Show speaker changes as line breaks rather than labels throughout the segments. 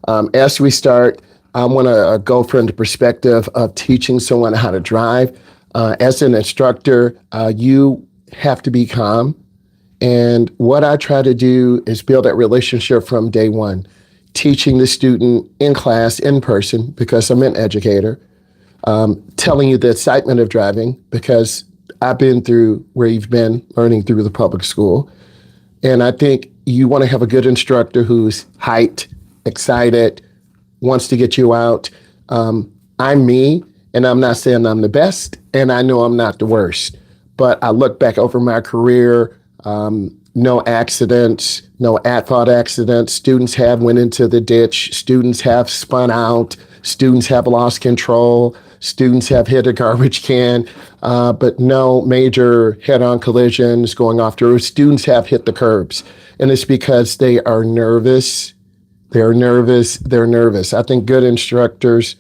As we start, I want to go from the perspective of teaching someone how to drive. As an instructor, you have to be calm. And what I try to do is build that relationship from day one, teaching the student in class, in person, because I'm an educator, telling you the excitement of driving, because I've been through where you've been learning through the public school. And I think you want to have a good instructor who's hyped, excited, wants to get you out. I'm me, and I'm not saying I'm the best, and I know I'm not the worst. But I look back over my career, no accidents, no at-fault accidents. Students have went into the ditch. Students have spun out. Students have lost control. Students have hit a garbage can, but no major head-on collisions going off the road. Students have hit the curbs, and it's because they are nervous. They're nervous. They're nervous. I think good instructors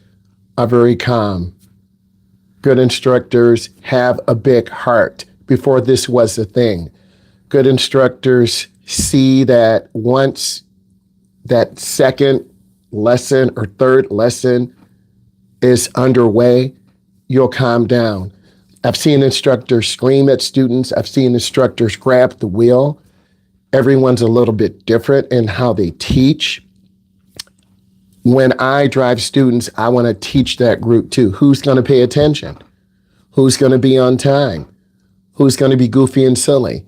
are very calm. Good instructors have a big heart. Before this was a thing, good instructors see that once that second lesson or third lesson is underway, you'll calm down. I've seen instructors scream at students. I've seen instructors grab the wheel. Everyone's a little bit different in how they teach. When I drive students, I want to teach that group too. Who's going to pay attention? Who's going to be on time? Who's going to be goofy and silly?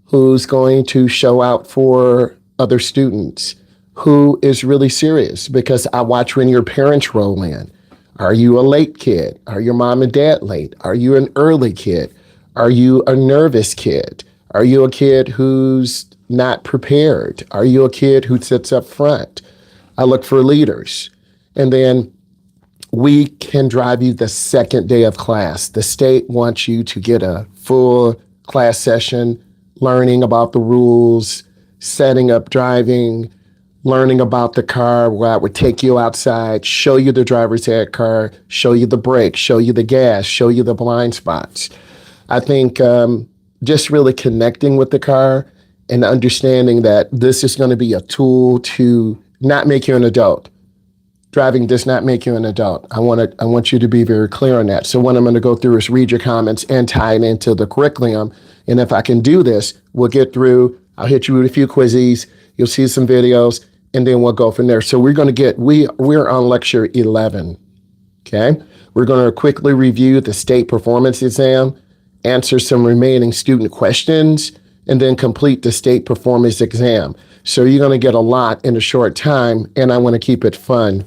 Who's going to show out for other students? Who is really serious? Because I watch when your parents roll in. Are you a late kid? Are your mom and dad late? Are you an early kid? Are you a nervous kid? Are you a kid who's not prepared? Are you a kid who sits up front? I look for leaders. And then we can drive you the second day of class. The state wants you to get a full class session, learning about the rules, setting up driving, learning about the car, where I would take you outside, show you the driver's ed car, show you the brakes, show you the gas, show you the blind spots. I think just really connecting with the car and understanding that this is going to be a tool to not make you an adult. Driving does not make you an adult. I want you to be very clear on that. So what I'm going to go through is read your comments and tie it into the curriculum. And if I can do this, we'll get through. I'll hit you with a few quizzes. You'll see some videos, and then we'll go from there. So we're going to we're on lecture 11, okay? We're going to quickly review the state performance exam, answer some remaining student questions, and then complete the state performance exam. So you're going to get a lot in a short time, and I want to keep it fun.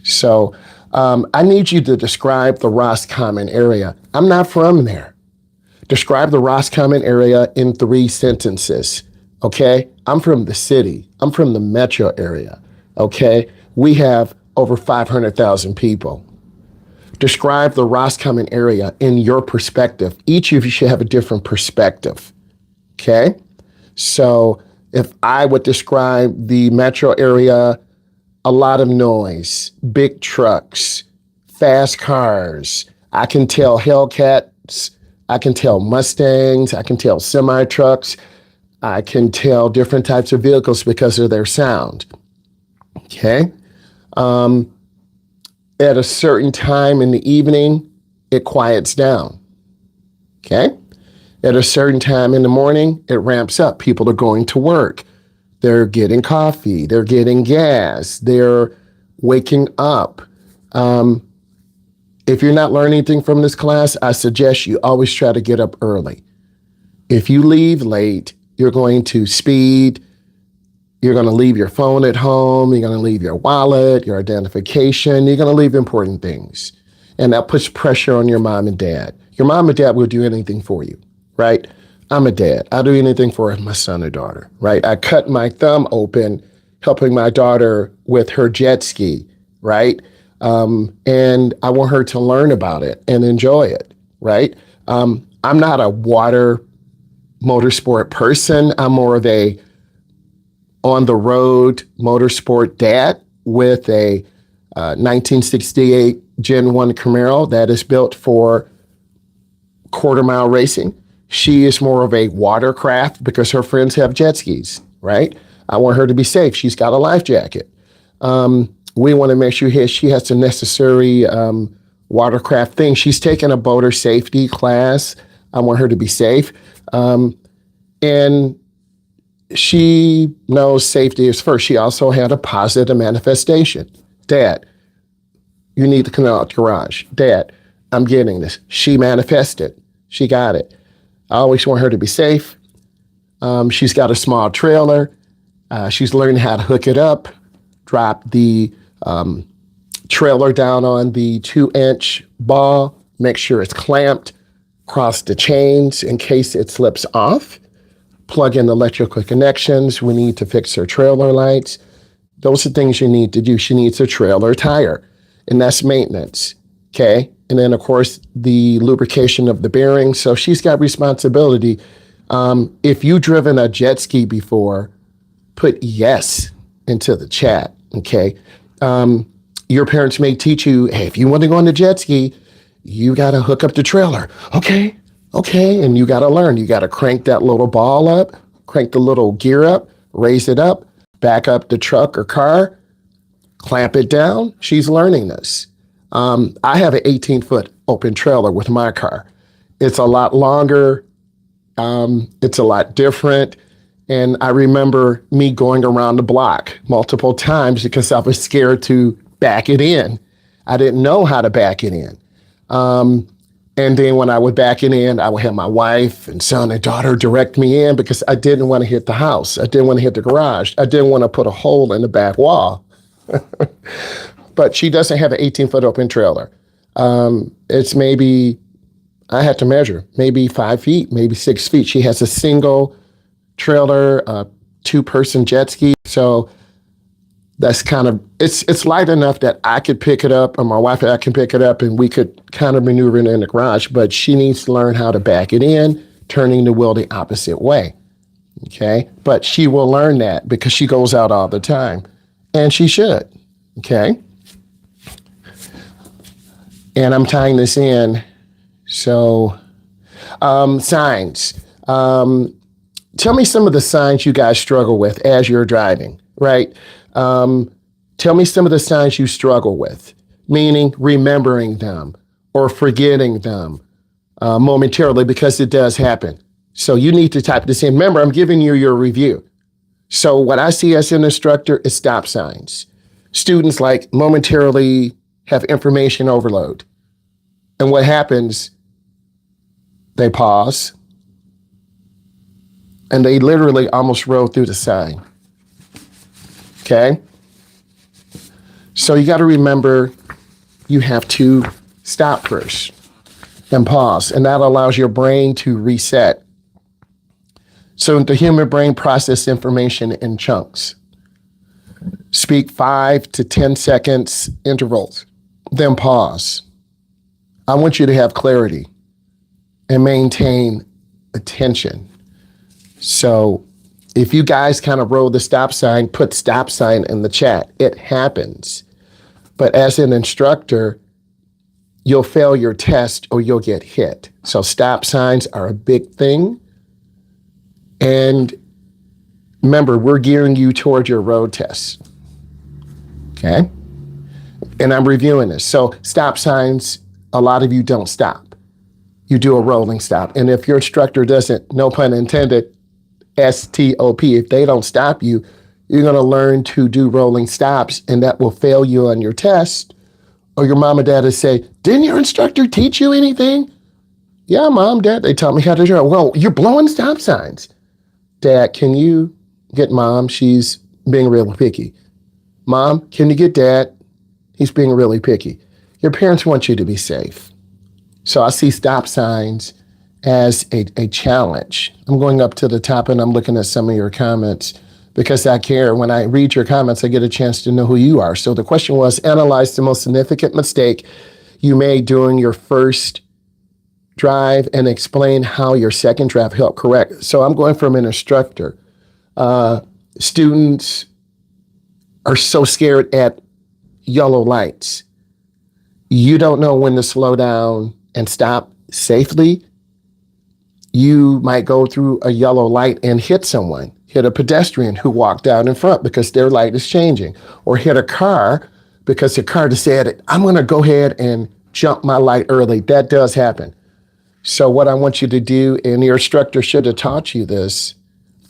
So I need you to describe the Roscommon area. I'm not from there. Describe the Roscommon area in 3 sentences, okay? I'm from the city. I'm from the metro area, okay? We have over 500,000 people. Describe the Roscommon area in your perspective. Each of you should have a different perspective, okay? So if I would describe the metro area, a lot of noise, big trucks, fast cars. I can tell Hellcats, I can tell Mustangs, I can tell semi-trucks, I can tell different types of vehicles because of their sound, okay? At a certain time in the evening, it quiets down, okay? At a certain time in the morning, it ramps up. People are going to work. They're getting coffee. They're getting gas. They're waking up. If you're not learning anything from this class, I suggest you always try to get up early. If you leave late, you're going to speed. You're going to leave your phone at home. You're going to leave your wallet, your identification. You're going to leave important things. And that puts pressure on your mom and dad. Your mom and dad will do anything for you, right? I'm a dad. I'll do anything for my son or daughter, right? I cut my thumb open helping my daughter with her jet ski, right? And I want her to learn about it and enjoy it, right? I'm not a water motorsport person. I'm more of a on-the-road motorsport dad with a 1968 Gen 1 Camaro that is built for quarter-mile racing. She is more of a watercraft because her friends have jet skis, right? I want her to be safe. She's got a life jacket. We want to make sure she has the necessary watercraft things. She's taking a boater safety class. I want her to be safe. And she knows safety is first. She also had a positive manifestation. Dad, you need to come out the garage. Dad, I'm getting this. She manifested. She got it. I always want her to be safe. She's got a small trailer. She's learning how to hook it up, drop the trailer down on the 2-inch ball, make sure it's clamped, cross the chains in case it slips off, plug in electrical connections. We need to fix her trailer lights. Those are things you need to do. She needs a trailer tire, and that's maintenance, okay? And then, of course, the lubrication of the bearings. So she's got responsibility. If you've driven a jet ski before, put yes into the chat, okay? Your parents may teach you, hey, if you want to go on the jet ski, you got to hook up the trailer. Okay. And you got to learn. You got to crank that little ball up, crank the little gear up, raise it up, back up the truck or car, clamp it down. She's learning this. I have an 18-foot open trailer with my car. It's a lot longer. It's a lot different. And I remember me going around the block multiple times because I was scared to back it in. I didn't know how to back it in. And then when I would back it in, I would have my wife and son and daughter direct me in because I didn't want to hit the house. I didn't want to hit the garage. I didn't want to put a hole in the back wall. But she doesn't have an 18-foot open trailer. It's maybe, I had to measure, maybe 5 feet, maybe 6 feet. She has a single trailer, 2-person jet ski. So that's kind of, it's light enough that I could pick it up, or my wife and I can pick it up, and we could kind of maneuver it in the garage, but she needs to learn how to back it in, turning the wheel the opposite way, okay? But she will learn that because she goes out all the time, and she should, okay? And I'm tying this in, so signs. Tell me some of the signs you guys struggle with as you're driving, right? Tell me some of the signs you struggle with, meaning remembering them or forgetting them momentarily, because it does happen. So you need to type this in. Remember, I'm giving you your review. So what I see as an instructor is stop signs. Students like momentarily have information overload. And what happens? They pause and they literally almost roll through the sign. Okay? So you got to remember you have to stop first and pause, and that allows your brain to reset. So the human brain processes information in chunks. Speak 5 to 10 seconds intervals, then pause. I want you to have clarity and maintain attention. So if you guys kind of roll the stop sign, put stop sign in the chat. It happens. But as an instructor, you'll fail your test or you'll get hit. So stop signs are a big thing. And remember, we're gearing you toward your road test. Okay? And I'm reviewing this. So stop signs, a lot of you don't stop. You do a rolling stop. And if your instructor doesn't, no pun intended, STOP, if they don't stop you, you're going to learn to do rolling stops, and that will fail you on your test. Or your mom and dad will say, didn't your instructor teach you anything? Yeah, mom, dad, they taught me how to drive. Well, you're blowing stop signs. Dad, can you get mom? She's being really picky. Mom, can you get dad? He's being really picky. Your parents want you to be safe. So I see stop signs as a challenge. I'm going up to the top and I'm looking at some of your comments because I care. When I read your comments, I get a chance to know who you are. So the question was, analyze the most significant mistake you made during your first drive and explain how your second drive helped correct. So I'm going from an instructor. Students are so scared at yellow lights. You don't know when to slow down and stop safely. You might go through a yellow light and hit someone. hit a pedestrian who walked out in front because their light is changing, or hit a car because the car decided, I'm going to go ahead and jump my light early. That does happen. So what I want you to do, and your instructor should have taught you this,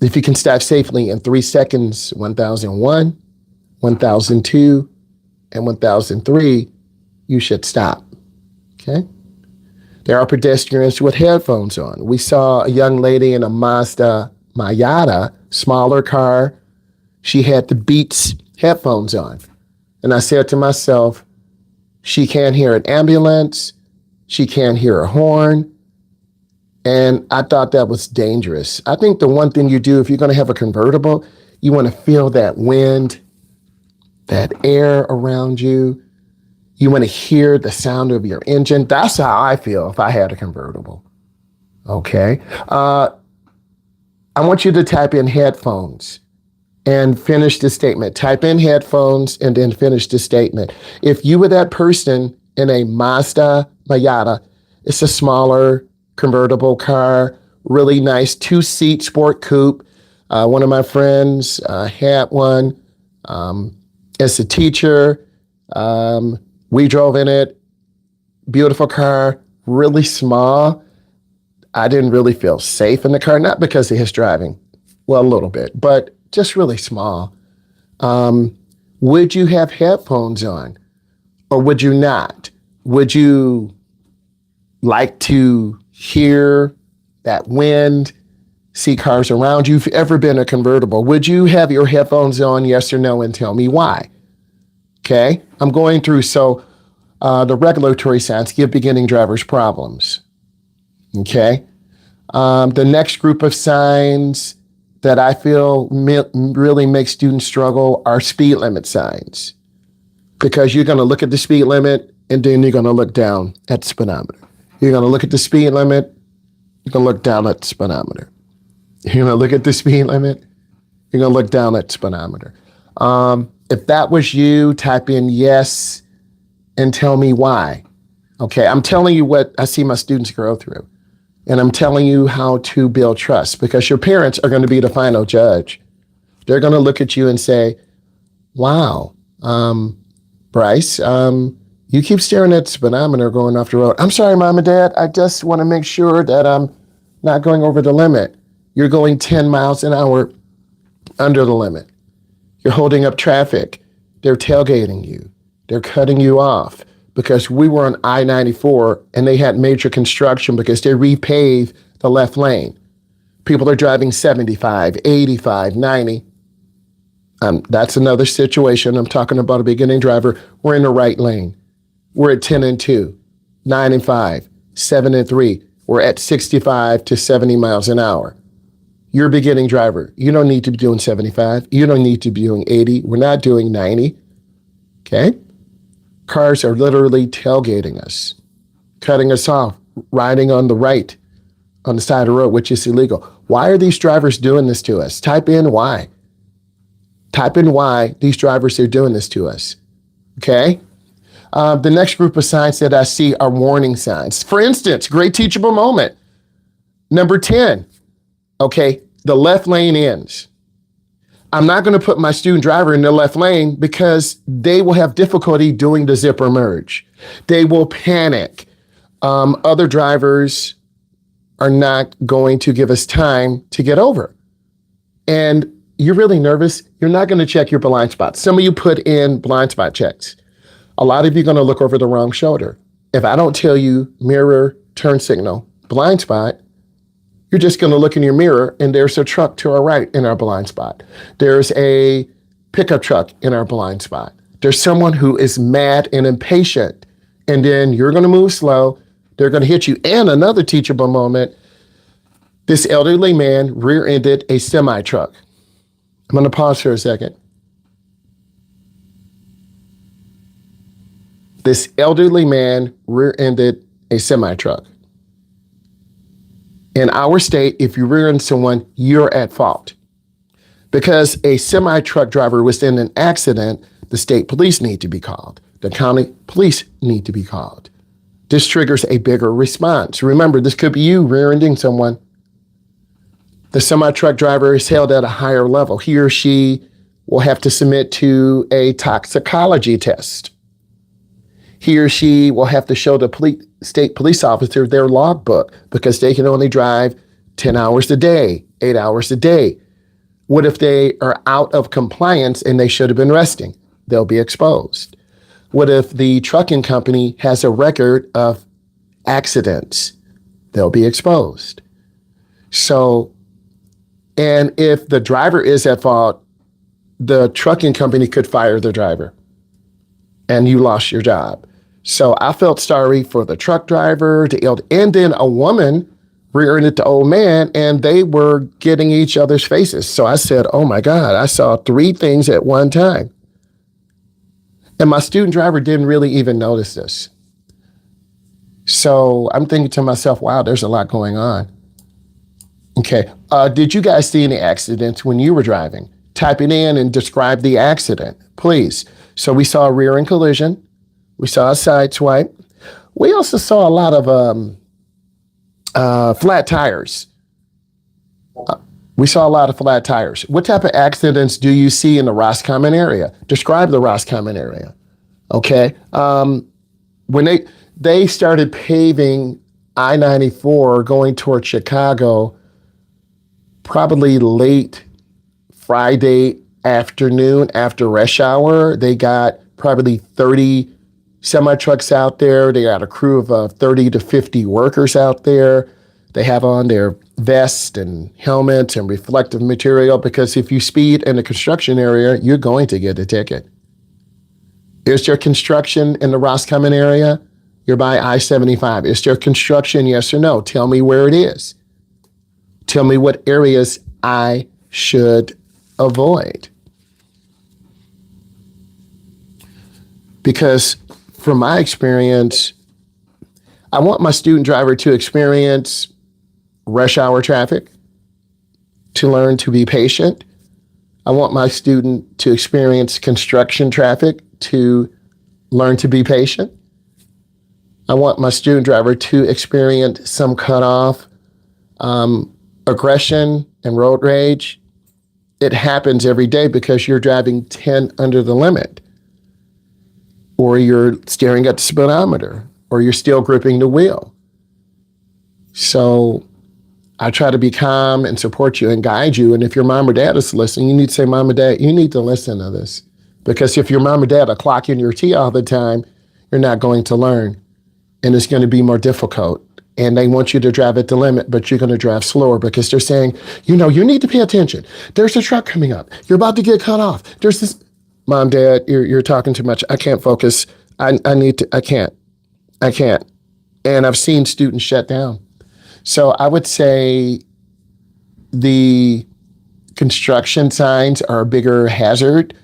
if you can stop safely in 3 seconds, 1001, 1002, and 1003, you should stop, okay? There are pedestrians with headphones on. We saw a young lady in a Mazda Miata, smaller car. She had the Beats headphones on. And I said to myself, she can't hear an ambulance. She can't hear a horn. And I thought that was dangerous. I think the one thing you do if you're going to have a convertible, you want to feel that wind, that air around you. You want to hear the sound of your engine. That's how I feel if I had a convertible. Okay. I want you to type in headphones and finish the statement. Type in headphones and then finish the statement. If you were that person in a Mazda Miata, it's a smaller convertible car, really nice 2-seat sport coupe. One of my friends had one as a teacher. We drove in it. Beautiful car, really small. I didn't really feel safe in the car, not because of his driving, well, a little bit, but just really small. Would you have headphones on or would you not? Would you like to hear that wind, see cars around you? If you've ever been a convertible, would you have your headphones on, yes or no, and tell me why? Okay, I'm going through, so the regulatory signs give beginning drivers problems. Okay, the next group of signs that I feel really make students struggle are speed limit signs, because you're going to look at the speed limit and then you're going to look down at the speedometer. You're going to look at the speed limit, you're going to look down at the speedometer. You're going to look at the speed limit, you're going to look down at the speedometer. If that was you, type in yes and tell me why. Okay, I'm telling you what I see my students go through. And I'm telling you how to build trust, because your parents are going to be the final judge. They're going to look at you and say, wow, Bryce, you keep staring at the speedometer going off the road. I'm sorry, Mom and Dad. I just want to make sure that I'm not going over the limit. You're going 10 miles an hour under the limit. You're holding up traffic. They're tailgating you. They're cutting you off. Because we were on I-94 and they had major construction because they repaved the left lane. People are driving 75, 85, 90. That's another situation. I'm talking about a beginning driver. We're in the right lane. We're at 10 and 2, 9 and 5, 7 and 3. We're at 65 to 70 miles an hour. You're a beginning driver. You don't need to be doing 75. You don't need to be doing 80. We're not doing 90. Okay? Cars are literally tailgating us, cutting us off, riding on the right, on the side of the road, which is illegal. Why are these drivers doing this to us? Type in why. Type in why these drivers are doing this to us, okay? The next group of signs that I see are warning signs. For instance, great teachable moment. Number 10, okay, the left lane ends. I'm not going to put my student driver in the left lane because they will have difficulty doing the zipper merge. They will panic. Other drivers are not going to give us time to get over. And you're really nervous. You're not going to check your blind spots. Some of you put in blind spot checks. A lot of you are going to look over the wrong shoulder. If I don't tell you mirror, turn signal, blind spot, you're just going to look in your mirror and there's a truck to our right in our blind spot. There's a pickup truck in our blind spot. There's someone who is mad and impatient, and then you're going to move slow. They're going to hit you. And another teachable moment, this elderly man rear-ended a semi-truck. I'm going to pause for a second. This elderly man rear-ended a semi-truck. In our state, if you rear-end someone, you're at fault. Because a semi-truck driver was in an accident, the state police need to be called. The county police need to be called. This triggers a bigger response. Remember, this could be you rear-ending someone. The semi-truck driver is held at a higher level. He or she will have to submit to a toxicology test. He or she will have to show the state police officer their logbook because they can only drive 10 hours a day, 8 hours a day. What if they are out of compliance and they should have been resting? They'll be exposed. What if the trucking company has a record of accidents? They'll be exposed. So, and if the driver is at fault, the trucking company could fire the driver and you lost your job. So I felt sorry for the truck driver, and then a woman rear-ended the old man, and they were getting each other's faces. So I said, oh my God, I saw 3 things at one time. And my student driver didn't really even notice this. So I'm thinking to myself, wow, there's a lot going on. Okay, did you guys see any accidents when you were driving? Type it in and describe the accident, please. So we saw a rear-end collision. We saw a side swipe. We also saw a lot of flat tires. We saw a lot of flat tires. What type of accidents do you see in the Roscommon area? Describe the Roscommon area. Okay. When they started paving I-94 going towards Chicago, probably late Friday afternoon after rush hour, they got probably 30 semi-trucks out there. They got a crew of 30 to 50 workers out there. They have on their vests and helmets and reflective material because if you speed in the construction area, you're going to get a ticket. Is there construction in the Roscommon area? You're by I-75. Is there construction, yes or no? Tell me where it is. Tell me what areas I should avoid. Because from my experience, I want my student driver to experience rush hour traffic, to learn to be patient. I want my student to experience construction traffic, to learn to be patient. I want my student driver to experience some cutoff, aggression, and road rage. It happens every day because you're driving 10 under the limit, or you're staring at the speedometer, or you're still gripping the wheel. So I try to be calm and support you and guide you. And if your mom or dad is listening, you need to say, Mom or Dad, you need to listen to this. Because if your mom or dad are clocking your tea all the time, you're not going to learn. And it's going to be more difficult. And they want you to drive at the limit, but you're going to drive slower because they're saying, you need to pay attention. There's a truck coming up. You're about to get cut off. There's this. Mom, Dad, you're talking too much. I can't focus. I can't. And I've seen students shut down. So I would say the construction signs are a bigger hazard.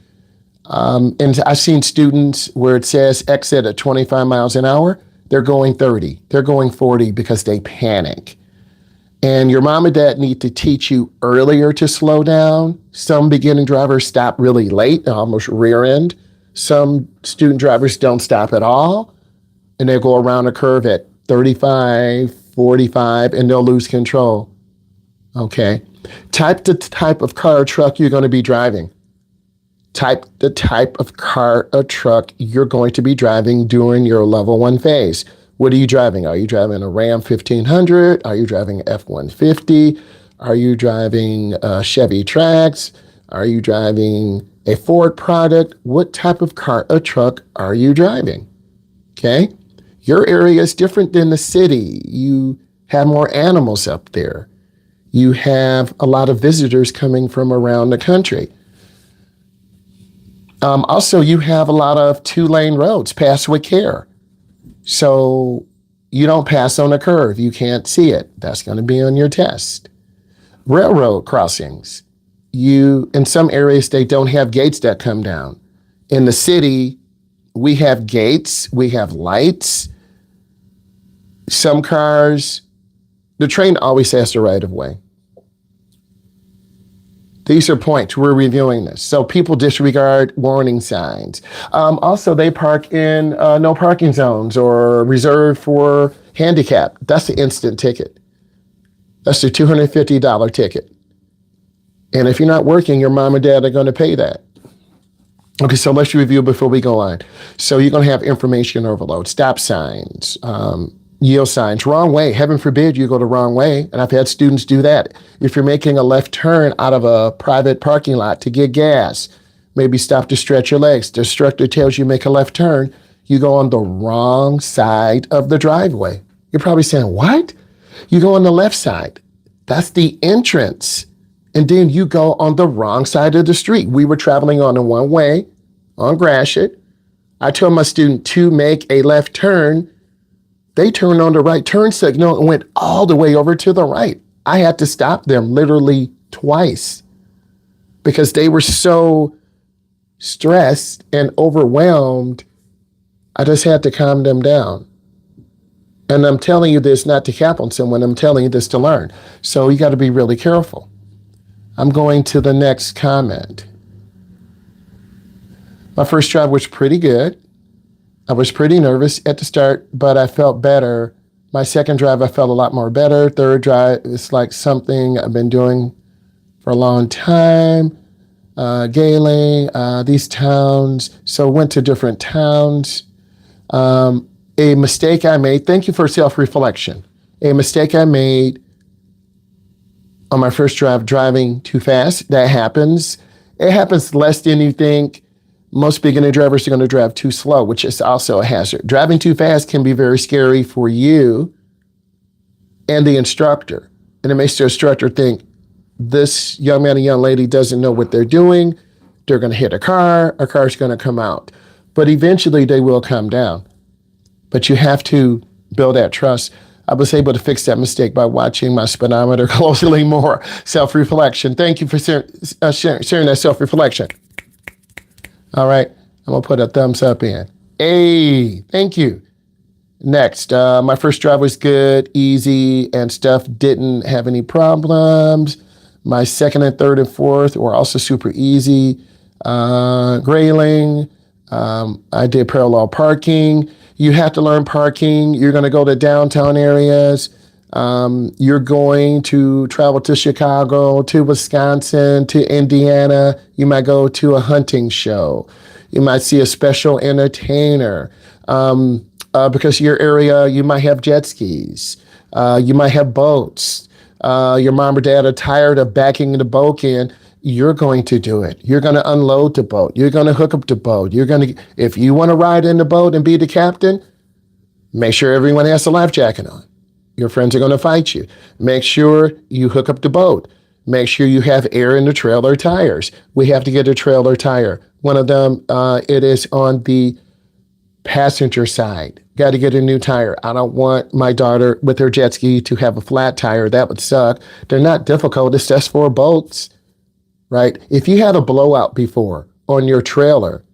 And I've seen students where it says exit at 25 miles an hour. They're going 30. They're going 40 because they panic. And your mom and dad need to teach you earlier to slow down. Some beginning drivers stop really late, almost rear end. Some student drivers don't stop at all. And they go around a curve at 35, 45, and they'll lose control. Okay. Type the type of car or truck you're going to be driving. Type the type of car or truck you're going to be driving during your level 1 phase. What are you driving? Are you driving a Ram 1500? Are you driving an F-150? Are you driving Chevy Trax? Are you driving a Ford product? What type of car or truck are you driving? Okay. Your area is different than the city. You have more animals up there. You have a lot of visitors coming from around the country. Also, you have a lot of 2-lane roads. Pass with care. So you don't pass on a curve. You can't see it. That's going to be on your test. Railroad crossings. In some areas, they don't have gates that come down. In the city, we have gates. We have lights. Some cars, the train always has the right of way. These are points. We're reviewing this. So people disregard warning signs. Also, they park in no parking zones or reserved for handicap. That's the instant ticket. That's the $250 ticket. And if you're not working, your mom and dad are going to pay that. Okay, so let's review before we go on. So you're going to have information overload, stop signs, yield signs, wrong way. Heaven forbid you go the wrong way. And I've had students do that. If you're making a left turn out of a private parking lot to get gas, maybe stop to stretch your legs. The instructor tells you make a left turn. You go on the wrong side of the driveway. You're probably saying, what? You go on the left side. That's the entrance. And then you go on the wrong side of the street. We were traveling on a one way on Gratiot. I told my student to make a left turn. They turned on the right turn signal and went all the way over to the right. I had to stop them literally twice because they were so stressed and overwhelmed. I just had to calm them down. And I'm telling you this not to cap on someone. I'm telling you this to learn. So you got to be really careful. I'm going to the next comment. My first drive was pretty good. I was pretty nervous at the start, but I felt better. My second drive, I felt a lot more better. Third drive, it's like something I've been doing for a long time. Gailing, these towns. So went to different towns. A mistake I made, thank you for self-reflection. A mistake I made on my first drive, driving too fast. That happens. It happens less than you think. Most beginner drivers are going to drive too slow, which is also a hazard. Driving too fast can be very scary for you and the instructor. And it makes the instructor think, this young man or young lady doesn't know what they're doing. They're going to hit a car's going to come out. But eventually they will come down. But you have to build that trust. I was able to fix that mistake by watching my speedometer closely more. Self-reflection. Thank you for sharing that self-reflection. All right, I'm going to put a thumbs up in. Hey, thank you. Next, my first drive was good, easy, and stuff didn't have any problems. My second and third and fourth were also super easy. Grailing, I did parallel parking. You have to learn parking. You're going to go to downtown areas. You're going to travel to Chicago, to Wisconsin, to Indiana. You might go to a hunting show. You might see a special entertainer. Because your area, you might have jet skis. You might have boats. Your mom or dad are tired of backing the boat in. You're going to do it. You're going to unload the boat. You're going to hook up the boat. If you want to ride in the boat and be the captain, make sure everyone has a life jacket on. Your friends are going to fight you. Make sure you hook up the boat. Make sure you have air in the trailer tires. We have to get a trailer tire. One of them, it is on the passenger side. Got to get a new tire. I don't want my daughter with her jet ski to have a flat tire. That would suck. They're not difficult. It's just for boats, right? If you had a blowout before on your trailer,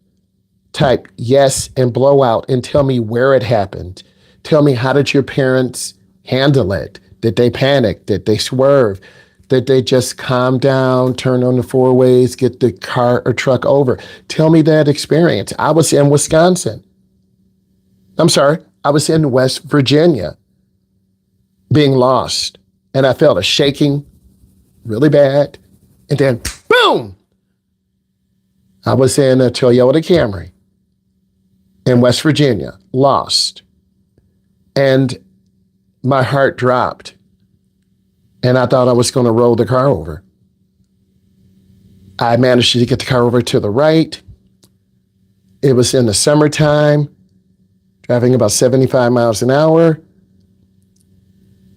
type yes and blowout and tell me where it happened. Tell me, how did your parents handle it? Did they panic? Did they swerve? Did they just calm down, turn on the four ways, get the car or truck over? Tell me that experience. I was in Wisconsin. I was in West Virginia being lost. And I felt a shaking really bad. And then, boom! I was in a Toyota Camry in West Virginia, lost. And my heart dropped. And I thought I was going to roll the car over. I managed to get the car over to the right. It was in the summertime, driving about 75 miles an hour.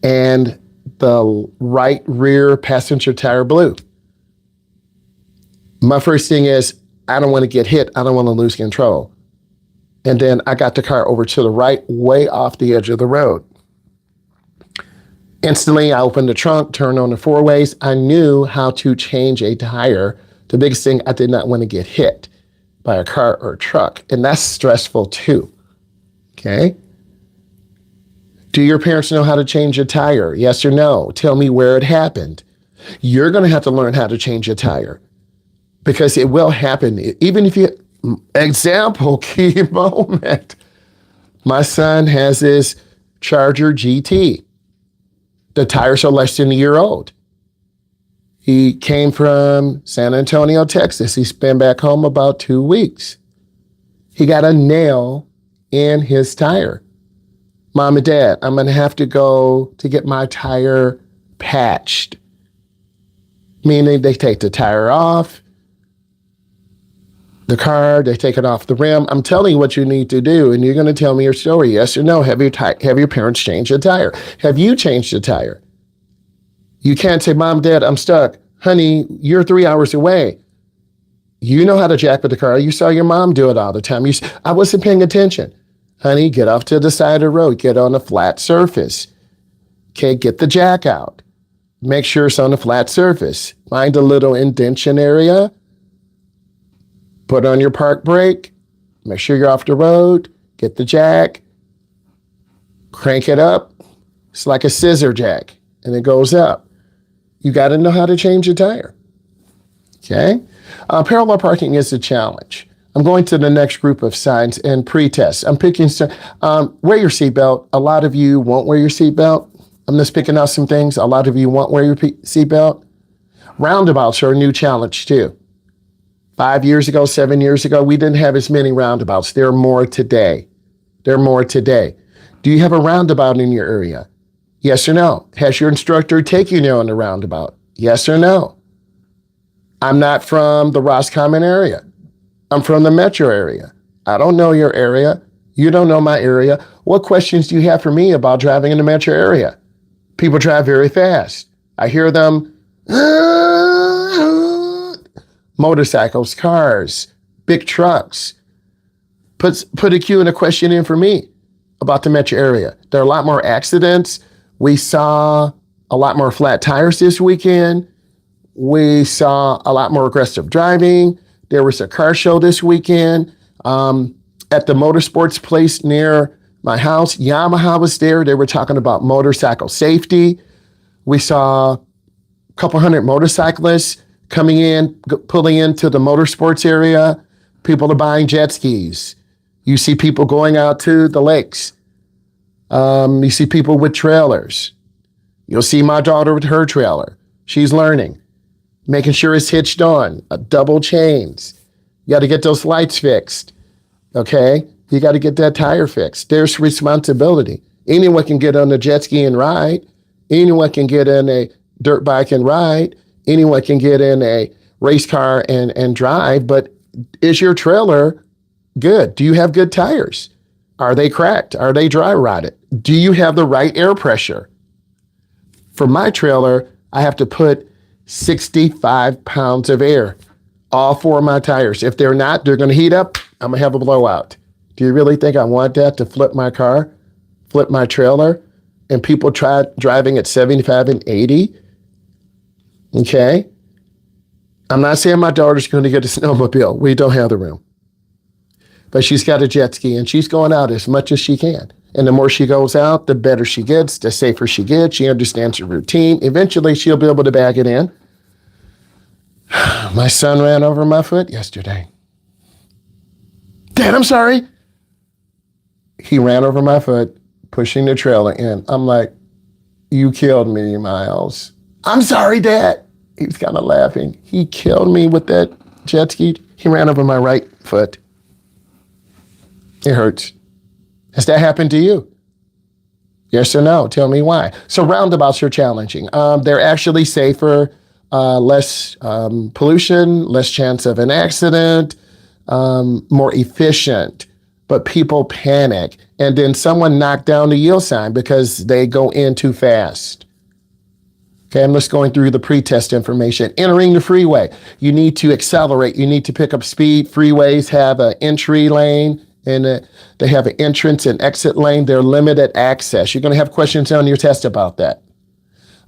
And the right rear passenger tire blew. My first thing is, I don't want to get hit. I don't want to lose control. And then I got the car over to the right, way off the edge of the road. Instantly, I opened the trunk, turned on the four ways. I knew how to change a tire. The biggest thing, I did not want to get hit by a car or a truck. And that's stressful too, okay? Do your parents know how to change a tire? Yes or no? Tell me where it happened. You're going to have to learn how to change a tire because it will happen. Even if you, example, key moment. My son has this Charger GT. The tires are less than a year old. He came from San Antonio, Texas. He's been back home about 2 weeks. He got a nail in his tire. Mom and Dad, I'm going to have to go to get my tire patched. Meaning they take the tire off the car, they take it off the rim. I'm telling you what you need to do, and you're going to tell me your story. Yes or no? Have your parents changed the tire? Have you changed the tire? You can't say, Mom, Dad, I'm stuck. Honey, you're 3 hours away. You know how to jack with the car. You saw your mom do it all the time. I wasn't paying attention. Honey, get off to the side of the road. Get on a flat surface. Okay, get the jack out. Make sure it's on a flat surface. Find a little indentation area. Put on your park brake. Make sure you're off the road. Get the jack. Crank it up. It's like a scissor jack, and it goes up. You got to know how to change a tire. Okay? Parallel parking is a challenge. I'm going to the next group of signs and pre-tests. I'm picking, wear your seatbelt. A lot of you won't wear your seatbelt. I'm just picking out some things. A lot of you won't wear your seatbelt. Roundabouts are a new challenge too. 5 years ago, 7 years ago, we didn't have as many roundabouts. There are more today. There are more today. Do you have a roundabout in your area? Yes or no? Has your instructor taken you on the roundabout? Yes or no? I'm not from the Roscommon area. I'm from the metro area. I don't know your area. You don't know my area. What questions do you have for me about driving in the metro area? People drive very fast. I hear them, motorcycles, cars, big trucks. Put a Q and a question in for me about the metro area. There are a lot more accidents. We saw a lot more flat tires this weekend. We saw a lot more aggressive driving. There was a car show this weekend at the motorsports place near my house. Yamaha was there. They were talking about motorcycle safety. We saw a couple hundred motorcyclists coming in, pulling into the motorsports area. People are buying jet skis. You see people going out to the lakes. You see people with trailers. You'll see my daughter with her trailer. She's learning, making sure it's hitched on, double chains. You got to get those lights fixed, okay? You got to get that tire fixed. There's responsibility. Anyone can get on a jet ski and ride. Anyone can get in a dirt bike and ride. Anyone can get in a race car and drive, but is your trailer good? Do you have good tires? Are they cracked? Are they dry rotted? Do you have the right air pressure? For my trailer, I have to put 65 pounds of air, all four of my tires. If they're not, they're going to heat up. I'm going to have a blowout. Do you really think I want that to flip my car, flip my trailer, and people try driving at 75 and 80? Okay? I'm not saying my daughter's going to get a snowmobile. We don't have the room. But she's got a jet ski, and she's going out as much as she can. And the more she goes out, the better she gets, the safer she gets. She understands her routine. Eventually, she'll be able to bag it in. My son ran over my foot yesterday. Dad, I'm sorry. He ran over my foot, pushing the trailer in. I'm like, you killed me, Myles. I'm sorry, Dad. He was kind of laughing. He killed me with that jet ski. He ran over my right foot. It hurts. Has that happened to you? Yes or no? Tell me why. So roundabouts are challenging. They're actually safer, less pollution, less chance of an accident, more efficient. But people panic. And then someone knocked down the yield sign because they go in too fast. Okay, I'm just going through the pre-test information. Entering the freeway, you need to accelerate. You need to pick up speed. Freeways have an entry lane, and they have an entrance and exit lane. They're limited access. You're going to have questions on your test about that.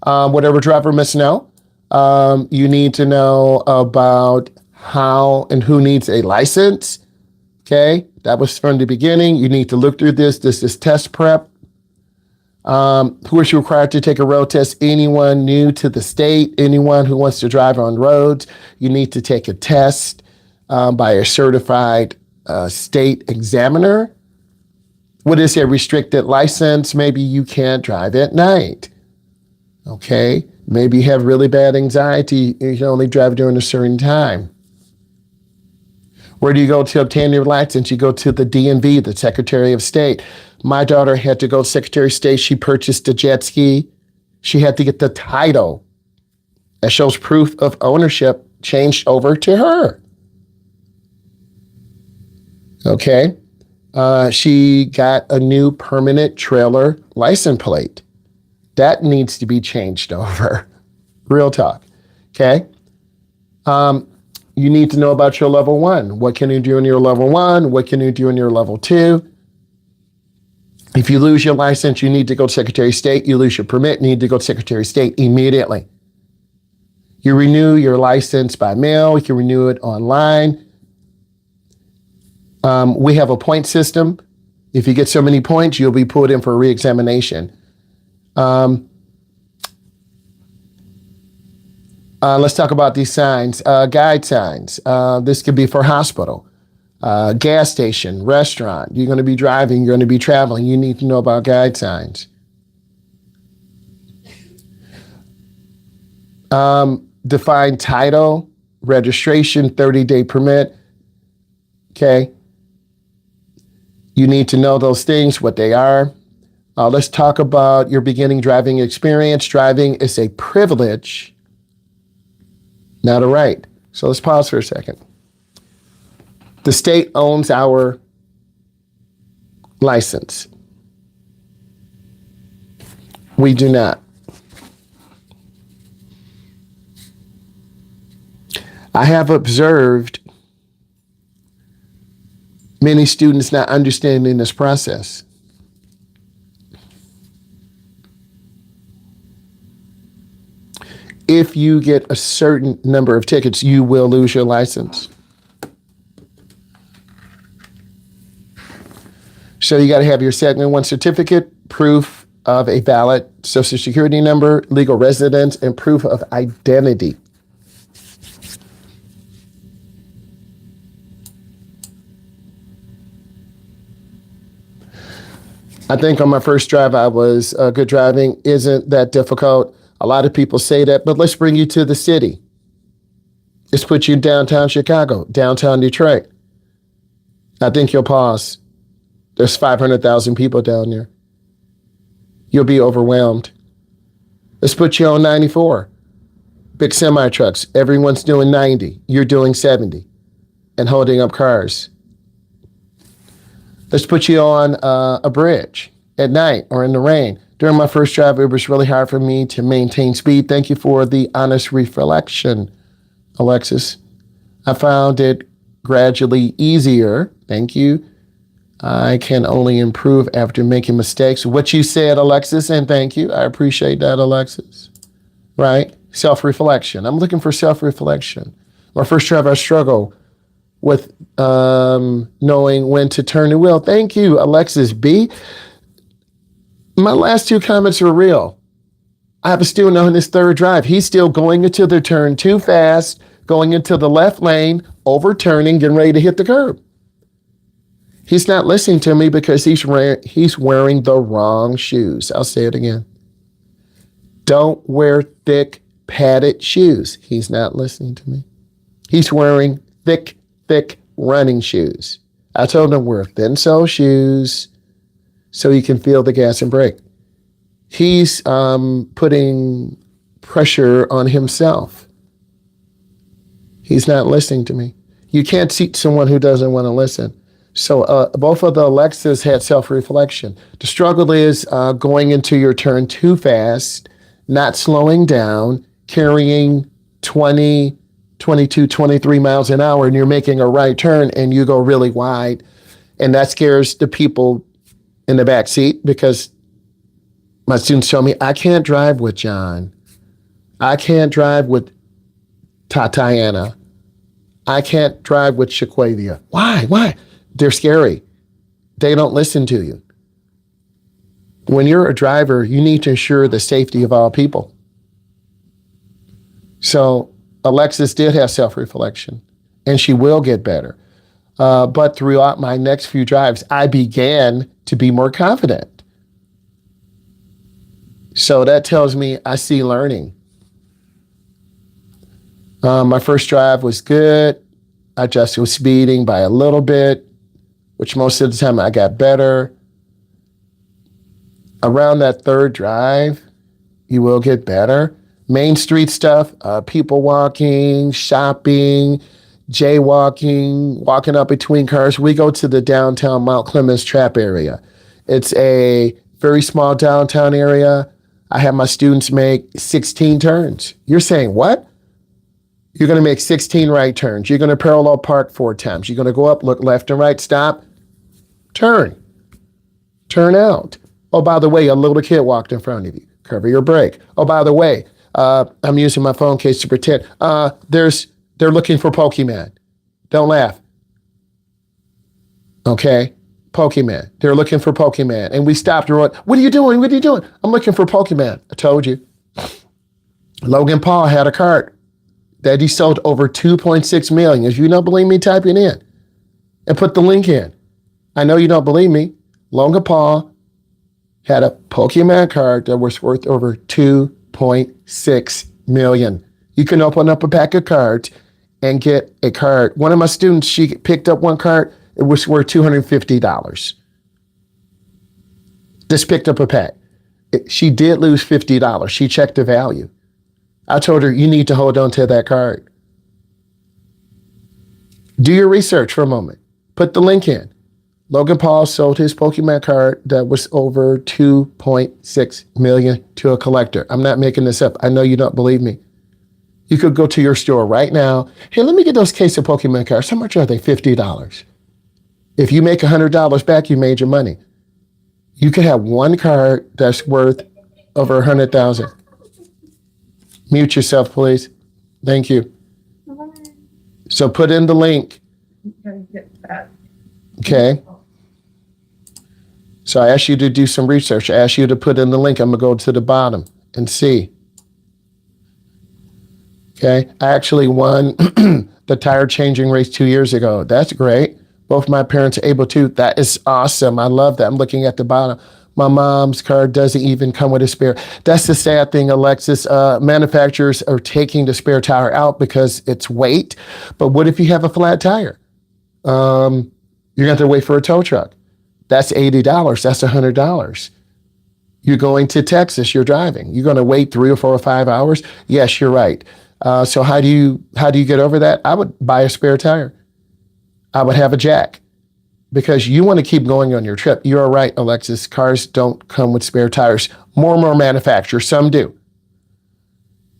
Whatever driver must know, you need to know about how and who needs a license. Okay, that was from the beginning. You need to look through this. This is test prep. Who is required to take a road test? Anyone new to the state, anyone who wants to drive on roads. You need to take a test by a certified state examiner. What is a restricted license? Maybe you can't drive at night. Okay, Maybe you have really bad anxiety. You can only drive during a certain time. Where do you go to obtain your license? You go to the DMV, the Secretary of State. My daughter had to go to Secretary of State. She purchased a jet ski. She had to get the title that shows proof of ownership changed over to her. Okay. She got a new permanent trailer license plate. That needs to be changed over. Real talk. Okay. You need to know about your level 1. What can you do in your level 1? What can you do in your level 2? If you lose your license, you need to go to Secretary of State. You lose your permit, you need to go to Secretary of State immediately. You renew your license by mail. You can renew it online. We have a point system. If you get so many points, you'll be put in for a reexamination. Let's talk about these signs, guide signs. This could be for hospital, gas station, restaurant. You're going to be driving, you're going to be traveling. You need to know about guide signs. Define title, registration, 30-day permit. Okay. You need to know those things, what they are. Let's talk about your beginning driving experience. Driving is a privilege, not a right. So let's pause for a second. The state owns our license. We do not. I have observed many students not understanding this process. If you get a certain number of tickets, you will lose your license. So you got to have your Segment 1 certificate, proof of a valid Social Security number, legal residence, and proof of identity. I think on my first drive, I was good driving. Isn't that difficult? A lot of people say that, but let's bring you to the city. Let's put you in downtown Chicago, downtown Detroit. I think you'll pause. There's 500,000 people down there. You'll be overwhelmed. Let's put you on 94. Big semi trucks. Everyone's doing 90. You're doing 70 and holding up cars. Let's put you on a bridge at night or in the rain. During my first drive, it was really hard for me to maintain speed. Thank you for the honest reflection, Alexis. I found it gradually easier. Thank you. I can only improve after making mistakes. What you said, Alexis, and thank you. I appreciate that, Alexis. Right? Self-reflection. I'm looking for self-reflection. My first drive, I struggle with knowing when to turn the wheel. Thank you, Alexis B. My last two comments are real. I have a student on his third drive. He's still going into the turn too fast, going into the left lane, overturning, getting ready to hit the curb. He's not listening to me because he's wearing the wrong shoes. I'll say it again. Don't wear thick, padded shoes. He's not listening to me. He's wearing thick running shoes. I told him wear thin sole shoes so you can feel the gas and brake. He's putting pressure on himself. He's not listening to me. You can't teach someone who doesn't want to listen. So both of the Alexas had self-reflection. The struggle is going into your turn too fast, not slowing down, carrying 20, 22, 23 miles an hour, and you're making a right turn and you go really wide. And that scares the people in the back seat because my students tell me, I can't drive with John. I can't drive with Tatiana. I can't drive with Shaquavia. Why? They're scary. They don't listen to you. When you're a driver, you need to ensure the safety of all people. So Alexis did have self-reflection, and she will get better. But throughout my next few drives, I began to be more confident. So that tells me I see learning. My first drive was good. I just was speeding by a little bit, which most of the time I got better. Around that third drive, you will get better. Main street stuff, people walking, shopping, jaywalking, walking up between cars. We go to the downtown Mount Clemens Trap area. It's a very small downtown area. I have my students make 16 turns. You're saying, what? You're going to make 16 right turns. You're going to parallel park 4 times. You're going to go up, look left and right, stop, turn out. Oh, by the way, a little kid walked in front of you. Cover your brake. Oh, by the way, I'm using my phone case to pretend. They're looking for Pokemon. Don't laugh. Okay? Pokemon. They're looking for Pokemon. And we stopped and went, what are you doing? What are you doing? I'm looking for Pokemon. I told you. Logan Paul had a cart that he sold over 2.6 million. If you don't believe me, type it in and put the link in. I know you don't believe me. Logan Paul had a Pokemon card that was worth over 2.6 million. You can open up a pack of cards and get a card. One of my students, she picked up one card. It was worth $250. Just picked up a pack. She did lose $50. She checked the value. I told her, you need to hold on to that card. Do your research for a moment. Put the link in. Logan Paul sold his Pokemon card that was over 2.6 million to a collector. I'm not making this up. I know you don't believe me. You could go to your store right now. Hey, let me get those case of Pokemon cards. How much are they? $50. If you make $100 back, you made your money. You could have one card that's worth over 100,000. Mute yourself, please. Thank you. So put in the link. Okay. So I asked you to do some research. I asked you to put in the link. I'm going to go to the bottom and see. Okay. I actually won the tire changing race 2 years ago. That's great. Both my parents are able to. That is awesome. I love that. I'm looking at the bottom. My mom's car doesn't even come with a spare. That's the sad thing, Alexis. Manufacturers are taking the spare tire out because it's weight. But what if you have a flat tire? You're going to have to wait for a tow truck. That's $80. That's $100. You're going to Texas. You're driving. You're going to wait 3 or 4 or 5 hours. Yes, you're right. So how do you get over that? I would buy a spare tire. I would have a jack because you want to keep going on your trip. You're right, Alexis. Cars don't come with spare tires. More and more manufacturers. Some do.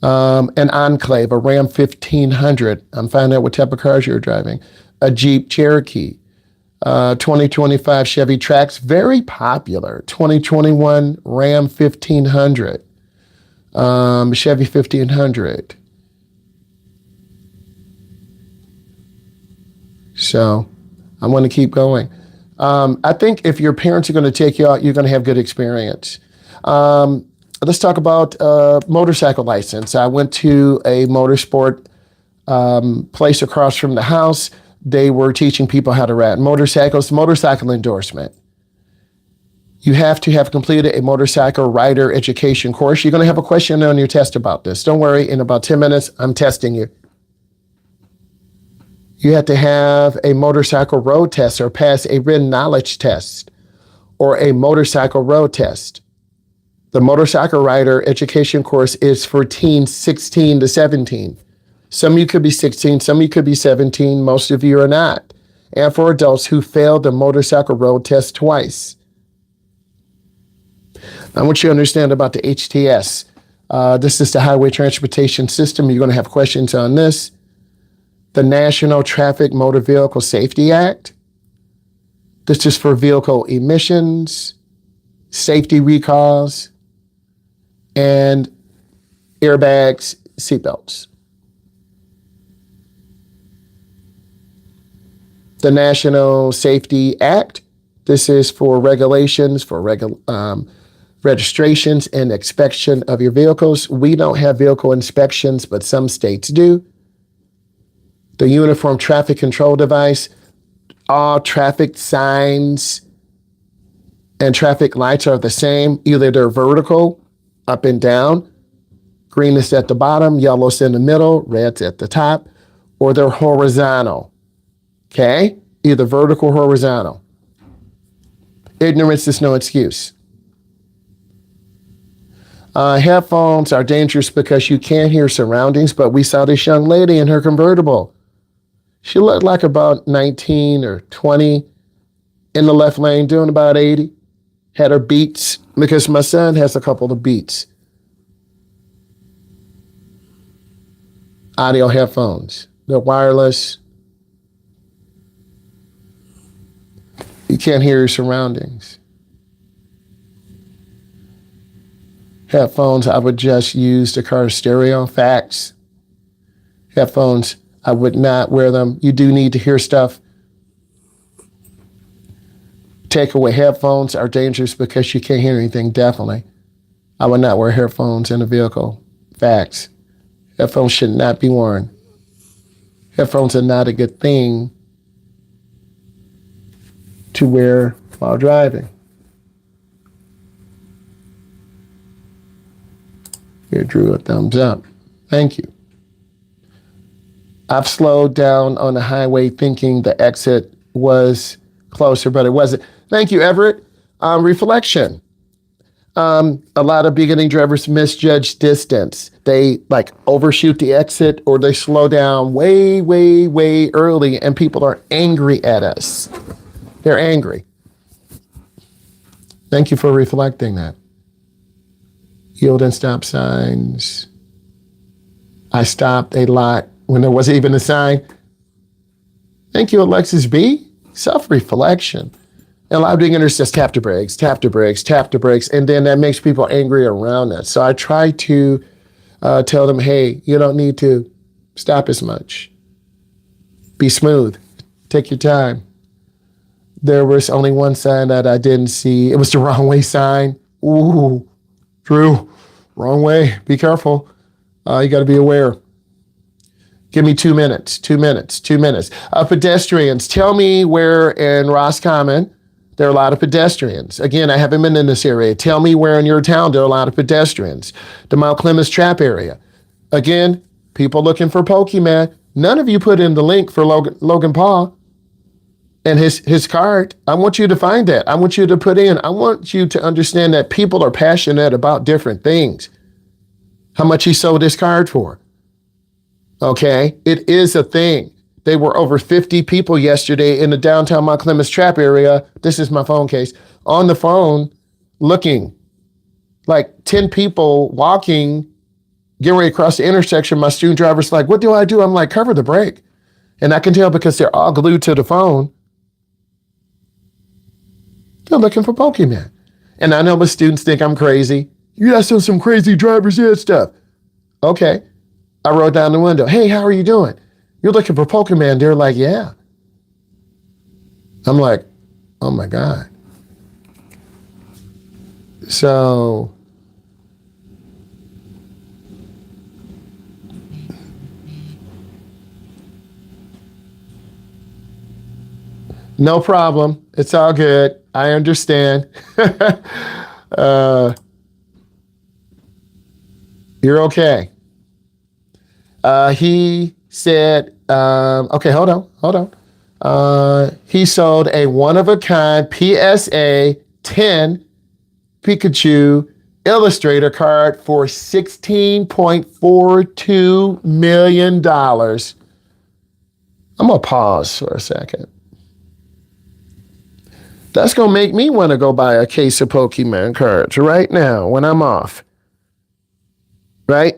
An Enclave, a Ram 1500. I'm finding out what type of cars you're driving. A Jeep Cherokee. 2025 Chevy Trax, very popular. 2021 Ram 1500. Chevy 1500. So I'm going to keep going. I think if your parents are going to take you out, you're going to have good experience. Let's talk about motorcycle license. I went to a motorsport place across from the house. They were teaching people how to ride motorcycles, motorcycle endorsement. You have to have completed a motorcycle rider education course. You're going to have a question on your test about this. Don't worry, in about 10 minutes, I'm testing you. You have to have a motorcycle road test or pass a written knowledge test or a motorcycle road test. The motorcycle rider education course is for teens 16 to 17. Some of you could be 16, some of you could be 17, most of you are not. And for adults who failed the motorcycle road test twice. I want you to understand about the HTS. This is the Highway Transportation System. You're going to have questions on this. The National Traffic Motor Vehicle Safety Act. This is for vehicle emissions, safety recalls, and airbags, seatbelts. The National Safety Act. This is for regulations, for registrations and inspection of your vehicles. We don't have vehicle inspections, but some states do. The Uniform Traffic Control Device. All traffic signs and traffic lights are the same. Either they're vertical, up and down, Green is at the bottom, yellow's in the middle, red's at the top, or they're horizontal. Okay? Either vertical or horizontal. Ignorance is no excuse. Headphones are dangerous because you can't hear surroundings, but we saw this young lady in her convertible. She looked like about 19 or 20 in the left lane, doing about 80. Had her Beats, because my son has a couple of Beats. Audio headphones. They're wireless. You can't hear your surroundings. Headphones, I would just use the car stereo. Facts. Headphones, I would not wear them. You do need to hear stuff. Takeaway, headphones are dangerous because you can't hear anything, definitely. I would not wear headphones in a vehicle. Facts. Headphones should not be worn. Headphones are not a good thing to wear while driving. Here, Drew, a thumbs up. Thank you. I've slowed down on the highway thinking the exit was closer, but it wasn't. Thank you, Everett. Reflection. A lot of beginning drivers misjudge distance. They overshoot the exit, or they slow down way, way, way early, and people are angry at us. They're angry. Thank you for reflecting that. Yield and stop signs. I stopped a lot when there wasn't even a sign. Thank you, Alexis B. Self-reflection. And a lot of beginners just tap the brakes, tap the brakes, tap the brakes, and then that makes people angry around us. So I try to tell them, hey, you don't need to stop as much. Be smooth. Take your time. There was only one sign that I didn't see. It was the wrong way sign. Ooh, Drew, wrong way. Be careful. You got to be aware. Give me 2 minutes, 2 minutes, 2 minutes. Pedestrians, tell me where in Roscommon there are a lot of pedestrians. Again, I haven't been in this area. Tell me where in your town there are a lot of pedestrians. The Mount Clemens Trap area. Again, people looking for Pokemon. None of you put in the link for Logan Paul and his card. I want you to find that. I want you to put in. I want you to understand that people are passionate about different things. How much he sold his card for. Okay, it is a thing. There were over 50 people yesterday in the downtown Mount Clemens Trap area. This is my phone case. On the phone, looking. Like 10 people walking, getting ready across the intersection. My student driver's like, what do I do? I'm like, cover the brake. And I can tell because they're all glued to the phone. They're looking for Pokemon. And I know my students think I'm crazy. You guys know some crazy drivers and stuff. Okay. I wrote down the window, hey, how are you doing? You're looking for Pokemon. They're like, yeah. I'm like, oh my God. So, no problem. It's all good. I understand. You're okay. He said, okay, hold on. He sold a one-of-a-kind PSA 10 Pikachu Illustrator card for $16.42 million. I'm going to pause for a second. That's going to make me want to go buy a case of Pokemon cards right now when I'm off. Right?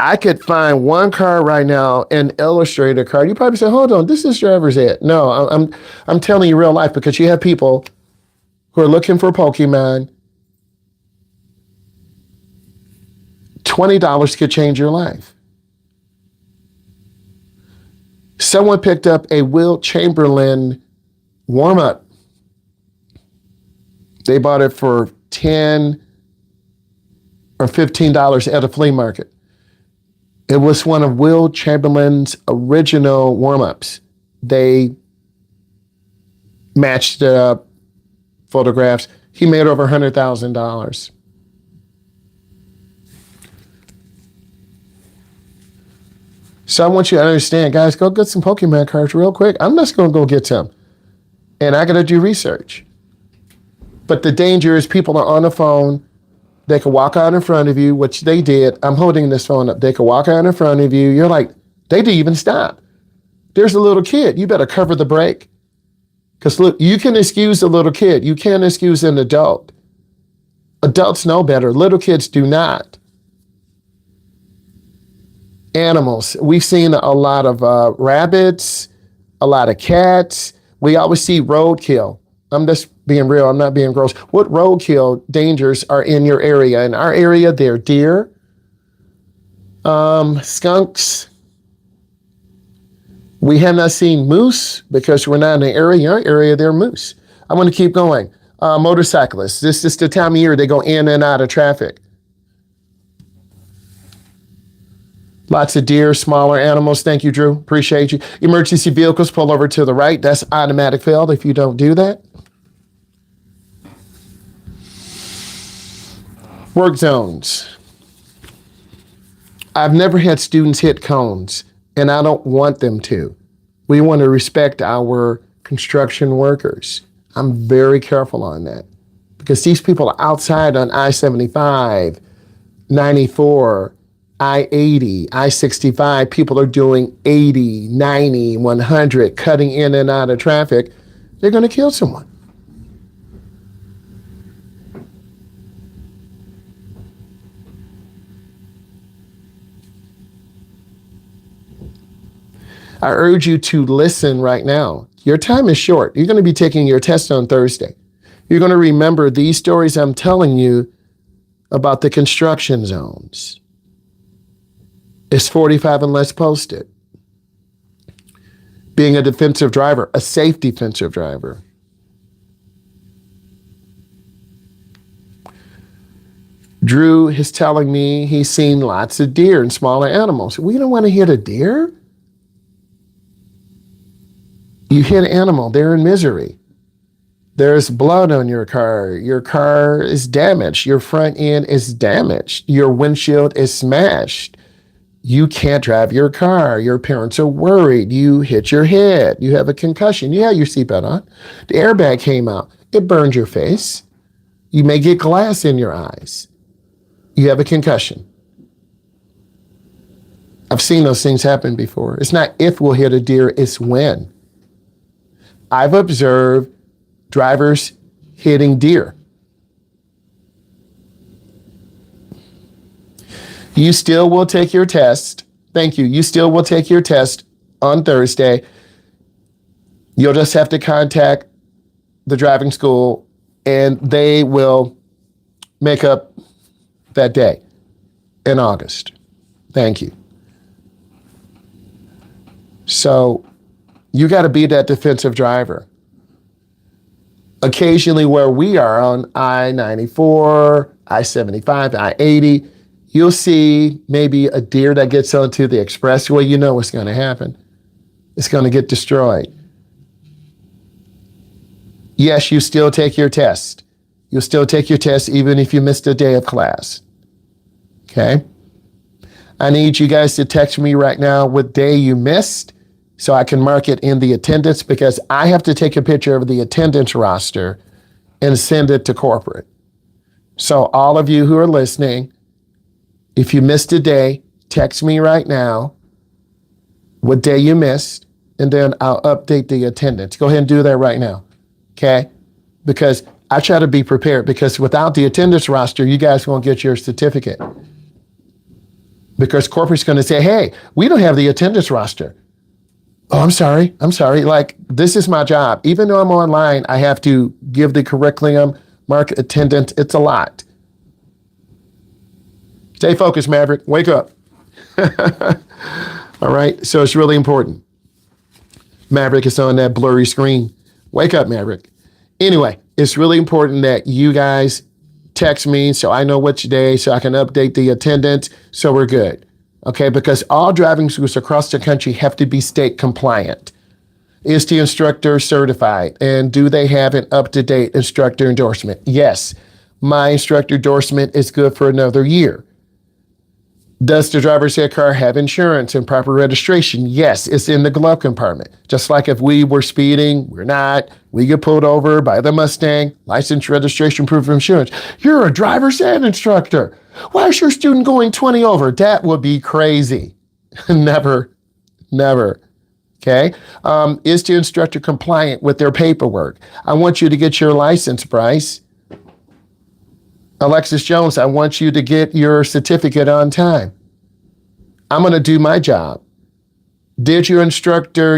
I could find one card right now, an Illustrator card. You probably say, hold on, this is driver's ed. No, I'm telling you real life, because you have people who are looking for Pokemon. $20 could change your life. Someone picked up a Will Chamberlain warm-up. They bought it for $10 or $15 at a flea market. It was one of Will Chamberlain's original warm-ups. They matched it up, photographs. He made over $100,000. So I want you to understand, guys, go get some Pokemon cards real quick. I'm just going to go get some. And I got to do research. But the danger is people are on the phone. They could walk out in front of you, which they did. I'm holding this phone up. They could walk out in front of you. You're like, they didn't even stop. There's a little kid. You better cover the brake. Because look, you can excuse a little kid. You can't excuse an adult. Adults know better. Little kids do not. Animals. We've seen a lot of rabbits, a lot of cats. We always see roadkill. I'm just being real. I'm not being gross. What roadkill dangers are in your area? In our area, they're deer, skunks. We have not seen moose because we're not in the area. In our area, they're moose. I'm going to keep going. Motorcyclists. This is the time of year they go in and out of traffic. Lots of deer, smaller animals. Thank you, Drew. Appreciate you. Emergency vehicles, pull over to the right. That's automatic fail if you don't do that. Work zones. I've never had students hit cones, and I don't want them to. We want to respect our construction workers. I'm very careful on that because these people are outside on I-75, 94, I-80, I-65, people are doing 80, 90, 100, cutting in and out of traffic. They're going to kill someone. I urge you to listen right now. Your time is short. You're going to be taking your test on Thursday. You're going to remember these stories I'm telling you about the construction zones. It's 45 and less posted. Being a defensive driver, a safe defensive driver. Drew is telling me he's seen lots of deer and smaller animals. We don't want to hit a deer. You hit an animal, they're in misery. There's blood on your car. Your car is damaged. Your front end is damaged. Your windshield is smashed. You can't drive your car. Your parents are worried. You hit your head. You have a concussion. You had your seatbelt on. The airbag came out. It burned your face. You may get glass in your eyes. You have a concussion. I've seen those things happen before. It's not if we'll hit a deer, it's when. I've observed drivers hitting deer. You still will take your test. Thank you. You still will take your test on Thursday. You'll just have to contact the driving school and they will make up that day in August. Thank you. So you got to be that defensive driver. Occasionally where we are on I-94, I-75, I-80, you'll see maybe a deer that gets onto the expressway. You know what's going to happen. It's going to get destroyed. Yes, you still take your test. You'll still take your test even if you missed a day of class. Okay? I need you guys to text me right now what day you missed so I can mark it in the attendance because I have to take a picture of the attendance roster and send it to corporate. So all of you who are listening, if you missed a day, text me right now what day you missed, and then I'll update the attendance. Go ahead and do that right now, okay? Because I try to be prepared because without the attendance roster, you guys won't get your certificate. Because corporate's going to say, hey, we don't have the attendance roster. Oh, I'm sorry. Like, this is my job. Even though I'm online, I have to give the curriculum, mark attendance. It's a lot. Stay focused, Maverick. Wake up. All right. So it's really important. Maverick is on that blurry screen. Wake up, Maverick. Anyway, it's really important that you guys text me so I know which day so I can update the attendance so we're good. Okay, because all driving schools across the country have to be state compliant. Is the instructor certified? And do they have an up-to-date instructor endorsement? Yes, my instructor endorsement is good for another year. Does the driver's ed car have insurance and proper registration? Yes, it's in the glove compartment. Just like if we were speeding, we're not, we get pulled over by the Mustang, license, registration, proof of insurance. You're a driver's ed instructor. Why is your student going 20 over? That would be crazy. Never, never. Okay. Is the instructor compliant with their paperwork? I want you to get your license, Bryce. Alexis Jones, I want you to get your certificate on time. I'm going to do my job. Did your instructor,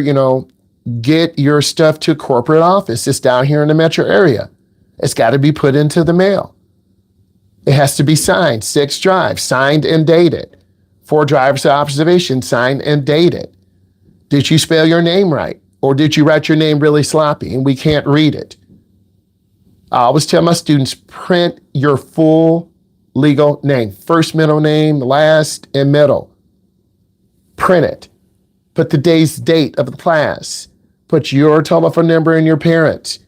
get your stuff to corporate office? It's down here in the metro area. It's got to be put into the mail. It has to be signed. 6 drives, signed and dated. 4 driver's observation, signed and dated. Did you spell your name right? Or did you write your name really sloppy and we can't read it? I always tell my students, print your full legal name. First, middle name, last, and middle. Print it. Put the day's date of the class. Put your telephone number and your parents.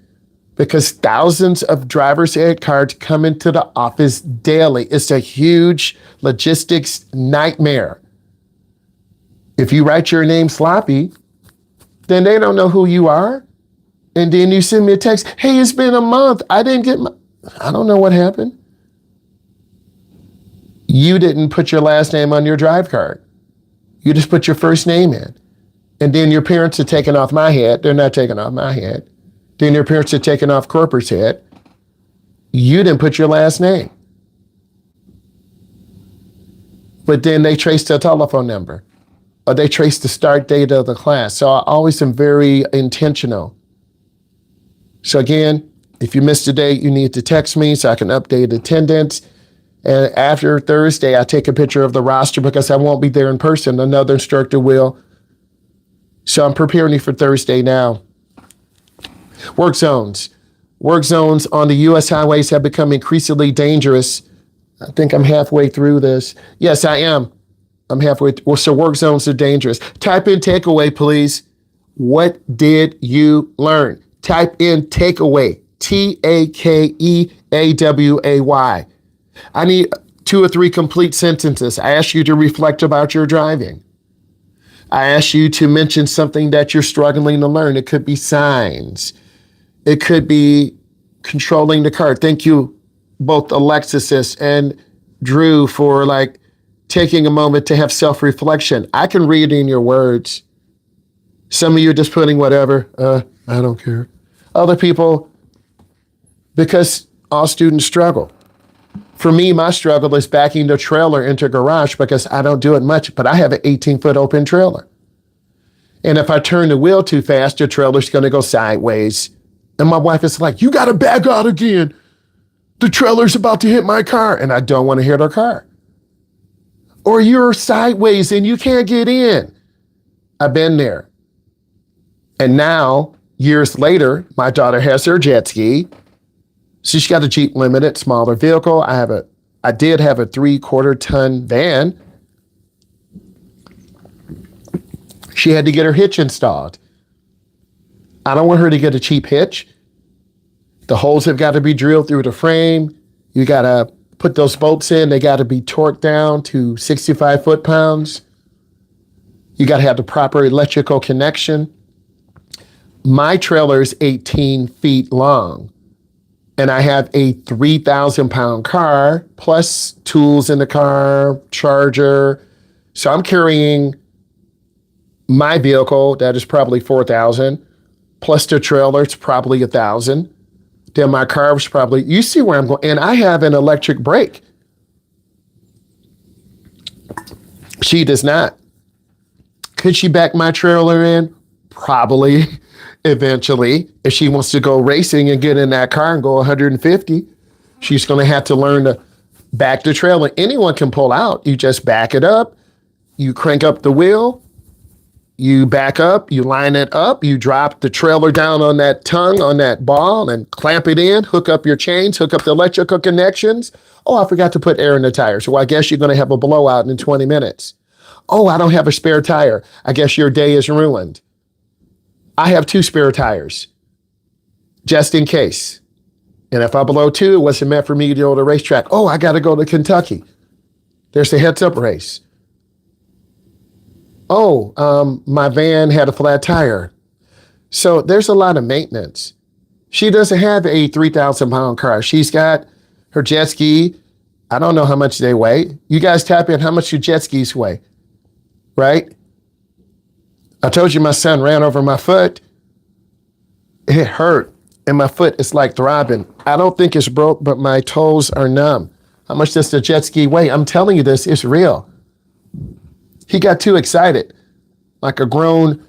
Because thousands of driver's ed cards come into the office daily. It's a huge logistics nightmare. If you write your name sloppy, then they don't know who you are. And then you send me a text, hey, it's been a month. I didn't get I don't know what happened. You didn't put your last name on your drive card. You just put your first name in. And then your parents are taking off my head. They're not taking off my head. Then your parents are taking off corporate's head. You didn't put your last name. But then they trace the telephone number or they trace the start date of the class. So I always am very intentional. So again, if you missed a date, you need to text me so I can update attendance. And after Thursday, I take a picture of the roster because I won't be there in person. Another instructor will. So I'm preparing you for Thursday now. Work zones. Work zones on the U.S. highways have become increasingly dangerous. I think I'm halfway through this. Yes, I am. I'm halfway through. So work zones are dangerous. Type in takeaway, please. What did you learn? Type in takeaway, Takeaway. I need 2 or 3 complete sentences. I ask you to reflect about your driving. I ask you to mention something that you're struggling to learn. It could be signs. It could be controlling the car. Thank you, both Alexis and Drew, for taking a moment to have self-reflection. I can read in your words. Some of you are just putting whatever. I don't care. Other people, because all students struggle. For me, my struggle is backing the trailer into a garage because I don't do it much, but I have an 18-foot open trailer. And if I turn the wheel too fast, the trailer's going to go sideways. And my wife is like, you got to back out again. The trailer's about to hit my car. And I don't want to hit her car. Or you're sideways and you can't get in. I've been there. And now, years later, my daughter has her jet ski. So she's got a Jeep Limited, smaller vehicle. I did have a 3/4 ton van. She had to get her hitch installed. I don't want her to get a cheap hitch. The holes have got to be drilled through the frame. You got to put those bolts in. They got to be torqued down to 65 foot-pounds. You got to have the proper electrical connection. My trailer is 18 feet long. And I have a 3,000-pound car, plus tools in the car, charger. So I'm carrying my vehicle, that is probably 4,000, plus the trailer, it's probably 1,000. Then my car was probably, you see where I'm going. And I have an electric brake. She does not. Could she back my trailer in? Probably. Eventually, if she wants to go racing and get in that car and go 150, she's going to have to learn to back the trailer. Anyone can pull out. You just back it up. You crank up the wheel. You back up. You line it up. You drop the trailer down on that tongue, on that ball, and clamp it in. Hook up your chains. Hook up the electrical connections. Oh, I forgot to put air in the tires. So I guess you're going to have a blowout in 20 minutes. Oh, I don't have a spare tire. I guess your day is ruined. I have 2 spare tires, just in case. And if I blow 2, it wasn't meant for me to go to the racetrack. Oh, I got to go to Kentucky. There's a heads-up race. Oh, my van had a flat tire. So there's a lot of maintenance. She doesn't have a 3,000 pound car. She's got her jet ski. I don't know how much they weigh. You guys tap in how much your jet skis weigh, right? I told you my son ran over my foot. It hurt, and my foot is like throbbing. I don't think it's broke, but my toes are numb. How much does the jet ski weigh? I'm telling you this, it's real. He got too excited, like a grown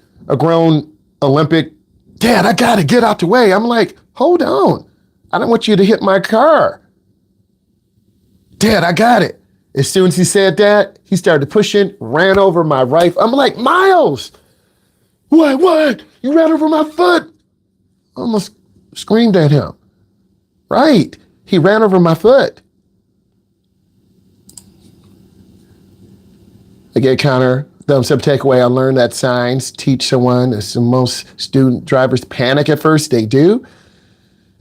Olympic. Dad, I gotta get out the way. I'm like, hold on. I don't want you to hit my car. Dad, I got it. As soon as he said that, he started pushing, ran over my rifle. I'm like, Myles, what? You ran over my foot. I almost screamed at him. Right. He ran over my foot. I get counter thumbs up takeaway. I learned that signs teach someone, as most student drivers panic at first, they do,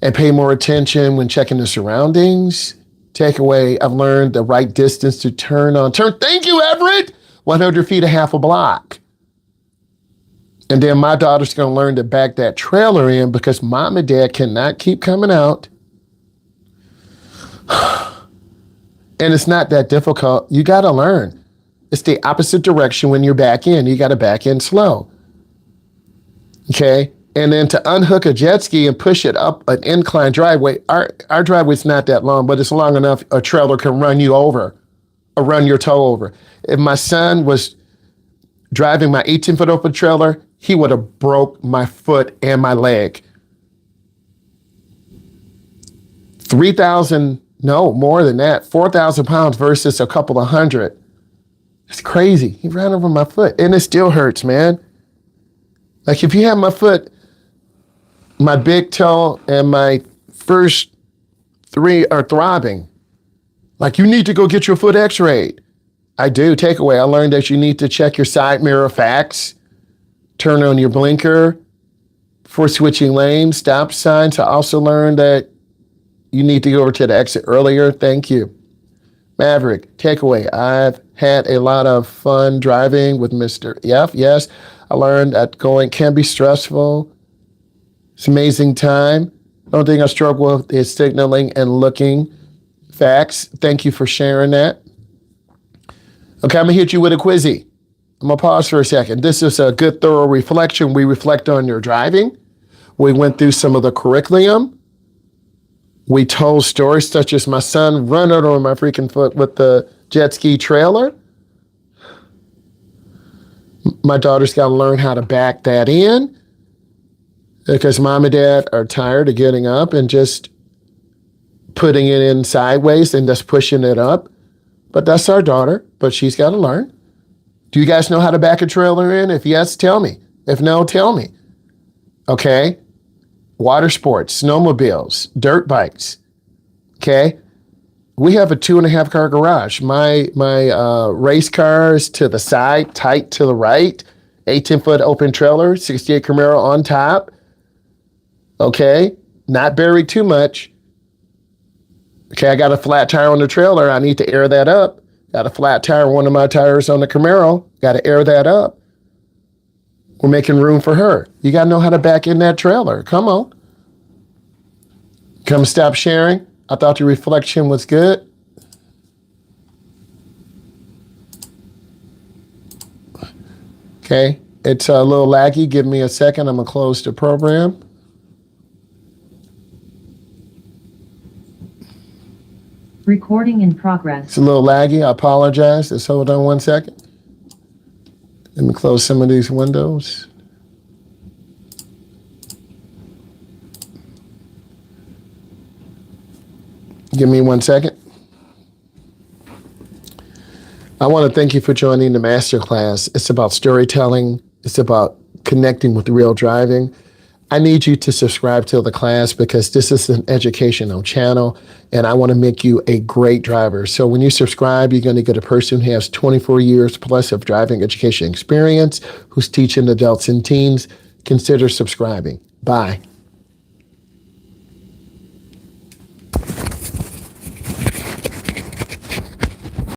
and pay more attention when checking the surroundings. Takeaway, I've learned the right distance to turn. Thank you, Everett. 100 feet, a half a block. And then my daughter's going to learn to back that trailer in because mom and dad cannot keep coming out. And it's not that difficult. You got to learn. It's the opposite direction when you're back in. You got to back in slow. Okay? And then to unhook a jet ski and push it up an incline driveway, our driveway's not that long, but it's long enough a trailer can run you over or run your toe over. If my son was driving my 18-foot open trailer, he would have broke my foot and my leg. 3,000, no, more than that, 4,000 pounds versus a couple of hundred. It's crazy. He ran over my foot and it still hurts, man. Like if you have my foot, my big toe and my first three are throbbing. Like you need to go get your foot x-rayed. I do. Takeaway. I learned that you need to check your side mirror facts, turn on your blinker for switching lanes, stop signs. I also learned that you need to go over to the exit earlier. Thank you. Maverick, takeaway. I've had a lot of fun driving with Mr. F. Yes, I learned that going can be stressful. It's amazing time. The only thing I struggle with is signaling and looking. Facts. Thank you for sharing that. Okay, I'm going to hit you with a quizzy. I'm going to pause for a second. This is a good, thorough reflection. We reflect on your driving. We went through some of the curriculum. We told stories such as my son running over my freaking foot with the jet ski trailer. My daughter's got to learn how to back that in because mom and dad are tired of getting up and just putting it in sideways and just pushing it up. But that's our daughter, but she's got to learn. Do you guys know how to back a trailer in? If yes, tell me. If no, tell me. Okay? Water sports, snowmobiles, dirt bikes. Okay? We have a 2.5 car garage. My race car is to the side, tight to the right, 18-foot open trailer, 68 Camaro on top. Okay? Not buried too much. Okay, I got a flat tire on the trailer. I need to air that up. Got a flat tire, one of my tires on the Camaro. Got to air that up. We're making room for her. You got to know how to back in that trailer. Come on. Come stop sharing. I thought your reflection was good. Okay, it's a little laggy. Give me a second. I'm going to close the program.
Recording in progress.
It's a little laggy. I apologize. Just hold on one second. Let me close some of these windows. Give me 1 second. I want to thank you for joining the Masterclass. It's about storytelling. It's about connecting with real driving. I need you to subscribe to the class because this is an educational channel and I want to make you a great driver. So when you subscribe, you're going to get a person who has 24 years plus of driving education experience, who's teaching adults and teens. Consider subscribing. Bye.